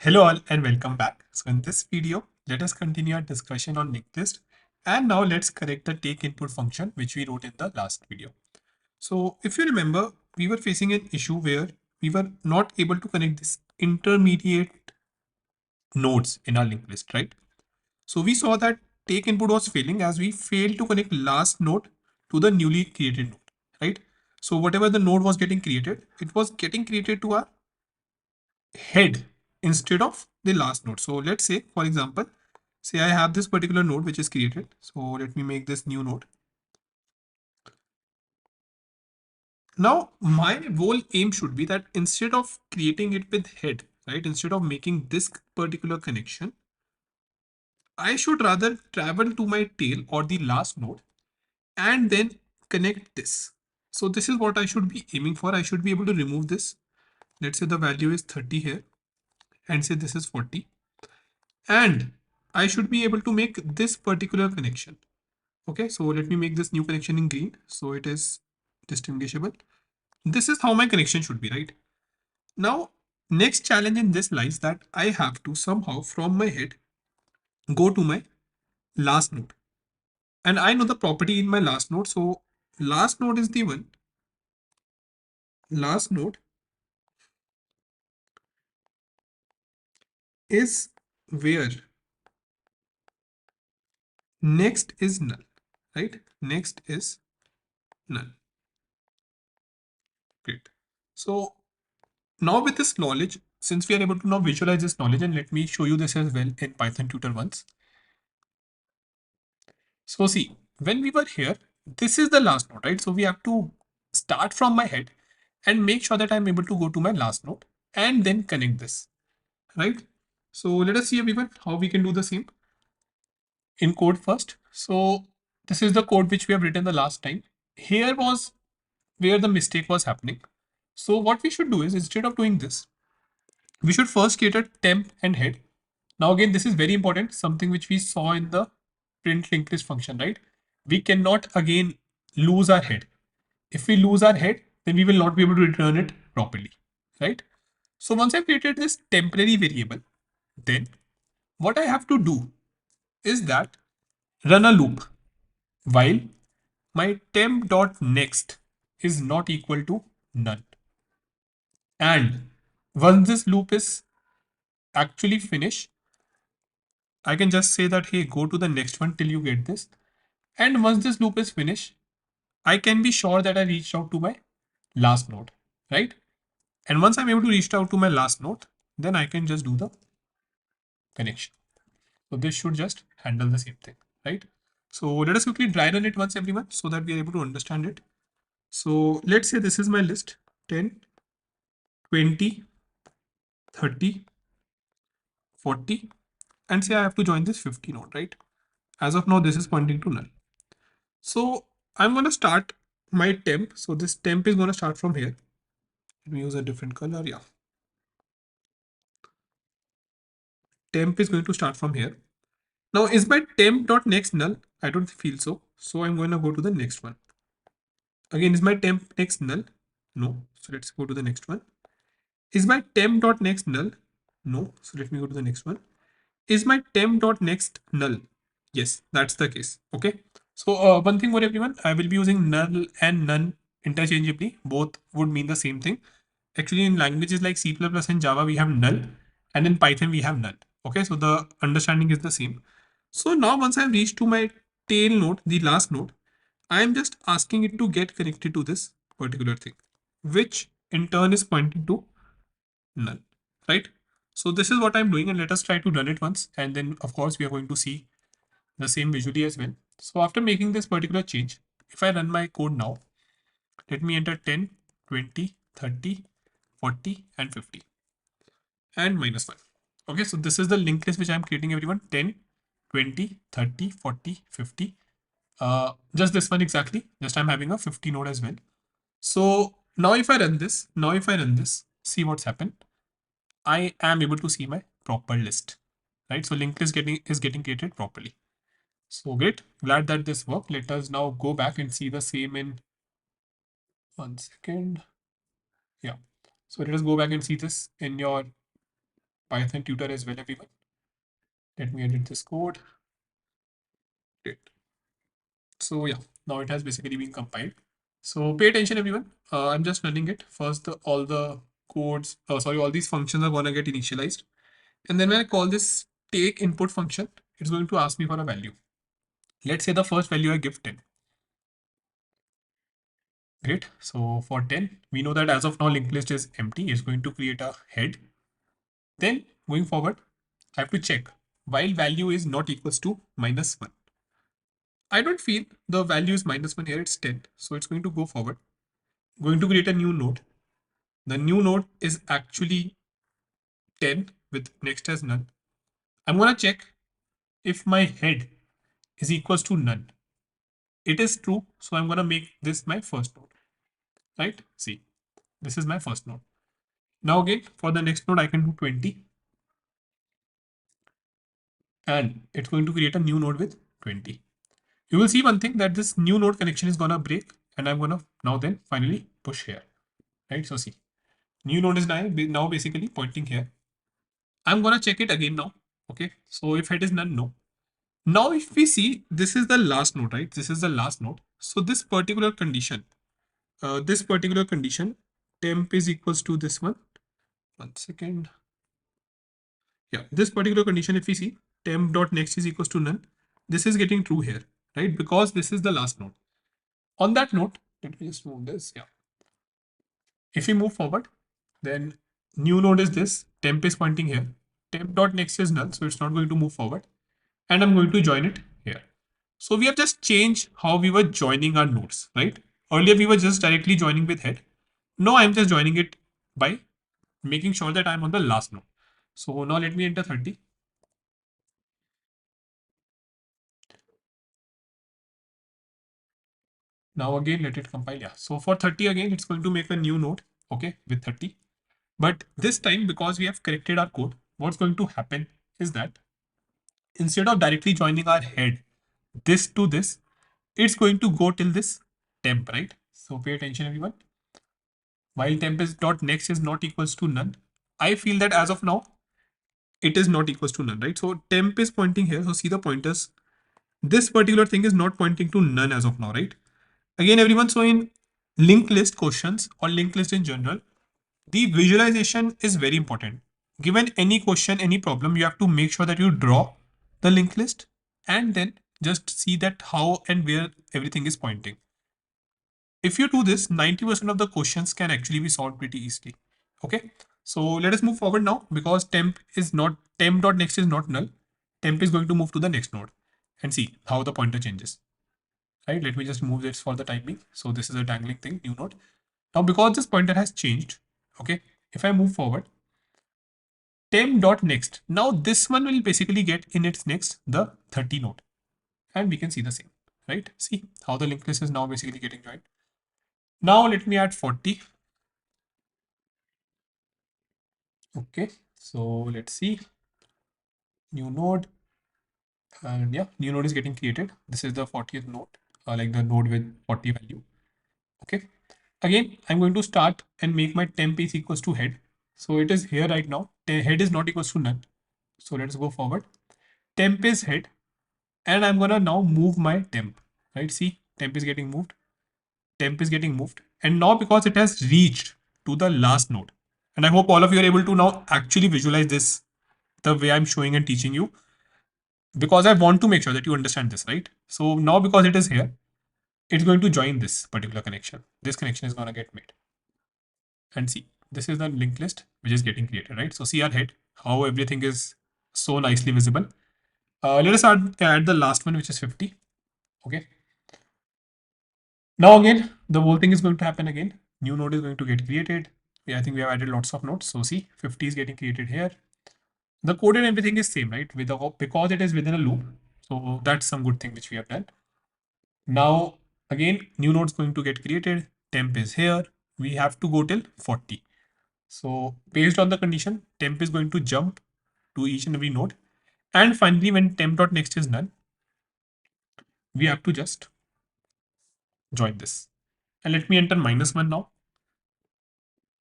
Hello all and welcome back. So in this video, let us continue our discussion on linked list, and now let's correct the take input function which we wrote in the last video. So if you remember, we were facing an issue where we were not able to connect this intermediate nodes in our linked list, right? So we saw that take input was failing as we failed to connect last node to the newly created node, right? So whatever the node was getting created, it was getting created to our head instead of the last node. So let's say, for example, say I have this particular node which is created. So let me make this new node. Now my whole aim should be that instead of creating it with head, right, instead of making this particular connection, I should rather travel to my tail or the last node and then connect this. So this is what I should be aiming for. I should be able to remove this. Let's say the value is 30 here and say this is 40. And I should be able to make this particular connection. Okay, so let me make this new connection in green so it is distinguishable. This is how my connection should be, right? Now, next challenge in this lies that I have to somehow from my head go to my last node. And I know the property in my last node. So last node is the one. Last node is where next is null, right? Next is null. Great. So now with this knowledge, since we are able to now visualize this knowledge, and let me show you this as well in Python tutor once. So see, when we were here, this is the last node, right? So we have to start from my head and make sure that I'm able to go to my last node and then connect this, right? So let us see everyone how we can do the same in code first. So this is the code which we have written the last time. Here was where the mistake was happening. So what we should do is instead of doing this, we should first create a temp and head. Now again, this is very important, something which we saw in the print linked list function, right? We cannot again lose our head. If we lose our head, then we will not be able to return it properly, right? So once I've created this temporary variable, then what I have to do is that run a loop while my temp.next is not equal to none. And once this loop is actually finished, I can just say that, hey, go to the next one till you get this. And once this loop is finished, I can be sure that I reached out to my last node, right? And once I'm able to reach out to my last node, then I can just do the connection. So this should just handle the same thing, right? So let us quickly dry run it once everyone so that we are able to understand it. So let's say this is my list 10, 20, 30, 40, and say I have to join this 50 node, right? As of now, this is pointing to null. So I'm going to start my temp. So this temp is going to start from here. Let me use a different color. Yeah. Temp is going to start from here. Now, is my temp.next null? I don't feel so. So I'm going to go to the next one. Again, is my temp next null? No. So let's go to the next one. Is my temp.next null? No. So let me go to the next one. Is my temp.next null? Yes, that's the case. Okay. So one thing for everyone, I will be using null and none interchangeably. Both would mean the same thing. Actually, in languages like C++ and Java, we have null, and in Python, we have none. Okay, so the understanding is the same. So now once I've reached to my tail node, the last node, I am just asking it to get connected to this particular thing, which in turn is pointing to null, right? So this is what I'm doing, and let us try to run it once. And then of course, we are going to see the same visually as well. So after making this particular change, if I run my code now, let me enter 10, 20, 30, 40, and 50, and -1. Okay, so this is the linked list which I'm creating everyone 10, 20, 30, 40, 50. Just this one exactly. Just I'm having a 50 node as well. So now if I run this, see what's happened. I am able to see my proper list, right? So linked list getting created properly. So great. Glad that this worked. Let us now go back and see the same in 1 second. Yeah. So let us go back and see this in your Python tutor as well, everyone. Let me edit this code. Great. So yeah, now it has basically been compiled. So pay attention, everyone. I'm just running it. First, all the codes, sorry, all these functions are gonna get initialized. And then when I call this take input function, it's going to ask me for a value. Let's say the first value I give 10. Great. So for 10, we know that as of now linked list is empty. It's going to create a head. Then going forward, I have to check while value is not equals to -1. I don't feel the value is -1 here. It's 10. So it's going to go forward. Going to create a new node. The new node is actually 10 with next as none. I'm going to check if my head is equals to none. It is true. So I'm going to make this my first node. Right? See, this is my first node. Now again, for the next node, I can do 20. And it's going to create a new node with 20. You will see one thing that this new node connection is going to break. And I'm going to now then finally push here. Right? So see, new node is now basically pointing here. I'm going to check it again now. Okay. So if head is none, no. Now, if we see, this is the last node, right? This is the last node. So this particular condition, temp is equals to this one. 1 second. Yeah, this particular condition, if we see, temp dot next is equals to none. This is getting true here, right? Because this is the last node. On that note, let me just move this. Yeah. If we move forward, then new node is this. Temp is pointing here. Temp dot next is null, so it's not going to move forward. And I'm going to join it here. So we have just changed how we were joining our nodes, right? Earlier we were just directly joining with head. Now I'm just joining it by making sure that I'm on the last node. So now let me enter 30. Now again, let it compile. Yeah. So for 30 again, it's going to make a new node, okay, with 30. But this time, because we have corrected our code, what's going to happen is that instead of directly joining our head, this to this, it's going to go till this temp, right? So pay attention, everyone. While temp is dot next is not equals to none, I feel that as of now, it is not equals to none, right? So temp is pointing here. So see the pointers. This particular thing is not pointing to none as of now, right? Again, everyone, so in linked list questions or linked list in general, the visualization is very important. Given any question, any problem, you have to make sure that you draw the linked list and then just see that how and where everything is pointing. If you do this, 90% of the questions can actually be solved pretty easily. Okay. So let us move forward now because temp dot next is not null. Temp is going to move to the next node and see how the pointer changes. Right. Let me just move this for the time being. So this is a dangling thing, new node. Now because this pointer has changed, okay, if I move forward, temp dot next. Now this one will basically get in its next the 30 node. And we can see the same, right? See how the linked list is now basically getting joined. Now let me add 40. Okay, so let's see. New node. And yeah, new node is getting created. This is the 40th node, like the node with 40 value. Okay. Again, I'm going to start and make my temp is equals to head. So it is here right now. Head is not equals to none. So let's go forward. Temp is head. And I'm gonna now move my temp. Right? See, temp is getting moved. Temp is getting moved. And now because it has reached to the last node. And I hope all of you are able to now actually visualize this the way I'm showing and teaching you. Because I want to make sure that you understand this, right? So now because it is here, it's going to join this particular connection. This connection is going to get made. And see, this is the linked list which is getting created, right? So see our head, how everything is so nicely visible. Let us add the last one, which is 50. Okay. Now again, the whole thing is going to happen again. New node is going to get created. Yeah, I think we have added lots of nodes. So see, 50 is getting created here. The code and everything is same, right? Because it is within a loop. So that's some good thing which we have done. Now, again, new node is going to get created. Temp is here. We have to go till 40. So based on the condition, temp is going to jump to each and every node. And finally, when temp.next is done, we have to just join this. And let me enter -1 now.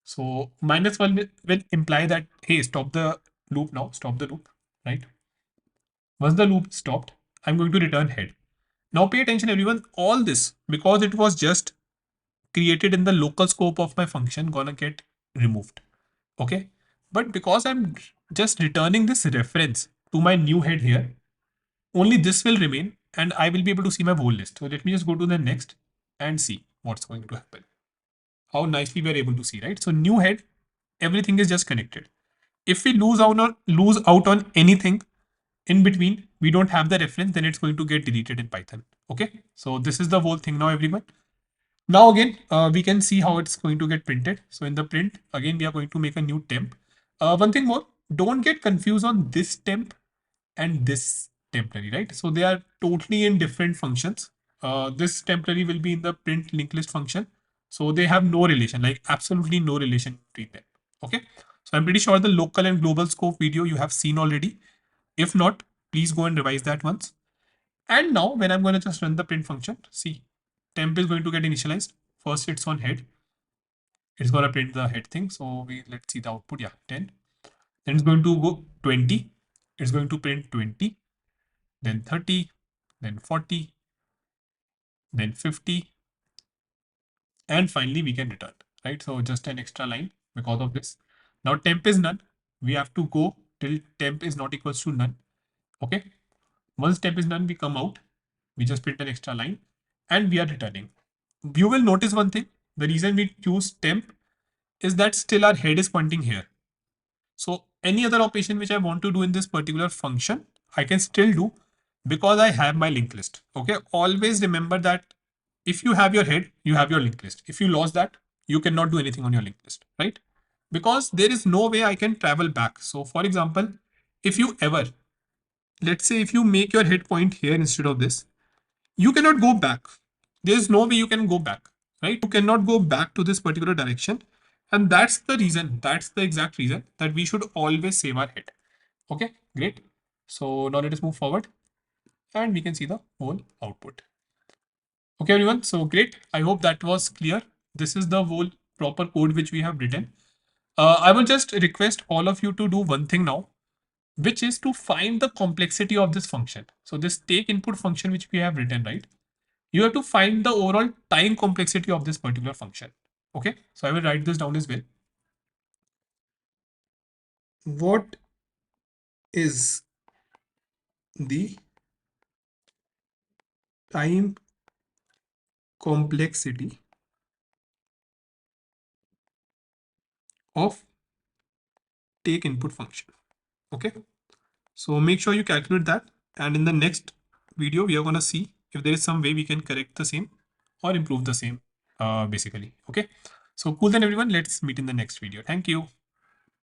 So -1 will imply that, hey, stop the loop now, stop the loop, right? Once the loop stopped, I'm going to return head. Now pay attention everyone, all this, because it was just created in the local scope of my function, gonna get removed. Okay. But because I'm just returning this reference to my new head here, only this will remain and I will be able to see my whole list. So let me just go to the next and see what's going to happen. How nicely we are able to see, right? So new head, everything is just connected. If we lose out on anything in between, we don't have the reference, then it's going to get deleted in Python. Okay. So this is the whole thing now, everyone. Now again, we can see how it's going to get printed. So in the print, again, we are going to make a new temp. One thing more, don't get confused on this temp and this temporary, right? So they are totally in different functions. This temporary will be in the print linked list function. So they have no relation, like absolutely no relation between them. Okay. So I'm pretty sure the local and global scope video you have seen already. If not, please go and revise that once. And now when I'm going to just run the print function, see, temp is going to get initialized. First it's on head. It's going to print the head thing. So let's see the output. Yeah, 10. Then it's going to go 20. It's going to print 20, then 30, then 40, then 50. And finally we can return, right? So just an extra line because of this. Now temp is none. We have to go till temp is not equals to none. Okay. Once temp is none, we come out. We just print an extra line and we are returning. You will notice one thing. The reason we choose temp is that still our head is pointing here. So any other operation which I want to do in this particular function, I can still do because I have my linked list. Okay. Always remember that if you have your head, you have your linked list. If you lost that, you cannot do anything on your linked list, right? Because there is no way I can travel back. So for example, if you ever, let's say if you make your head point here instead of this, you cannot go back. There's no way you can go back, right? You cannot go back to this particular direction. And that's the reason, that's the exact reason that we should always save our head. Okay, great. So now let us move forward and we can see the whole output. Okay, everyone. So great. I hope that was clear. This is the whole proper code which we have written. I will just request all of you to do one thing now, which is to find the complexity of this function. So this take input function which we have written, right? You have to find the overall time complexity of this particular function. Okay, so I will write this down as well. What is the time complexity of take input function? Okay, so make sure you calculate that, and in the next video we are going to see if there is some way we can correct the same or improve the same basically. Okay, so cool then everyone, let's meet in the next video. Thank you.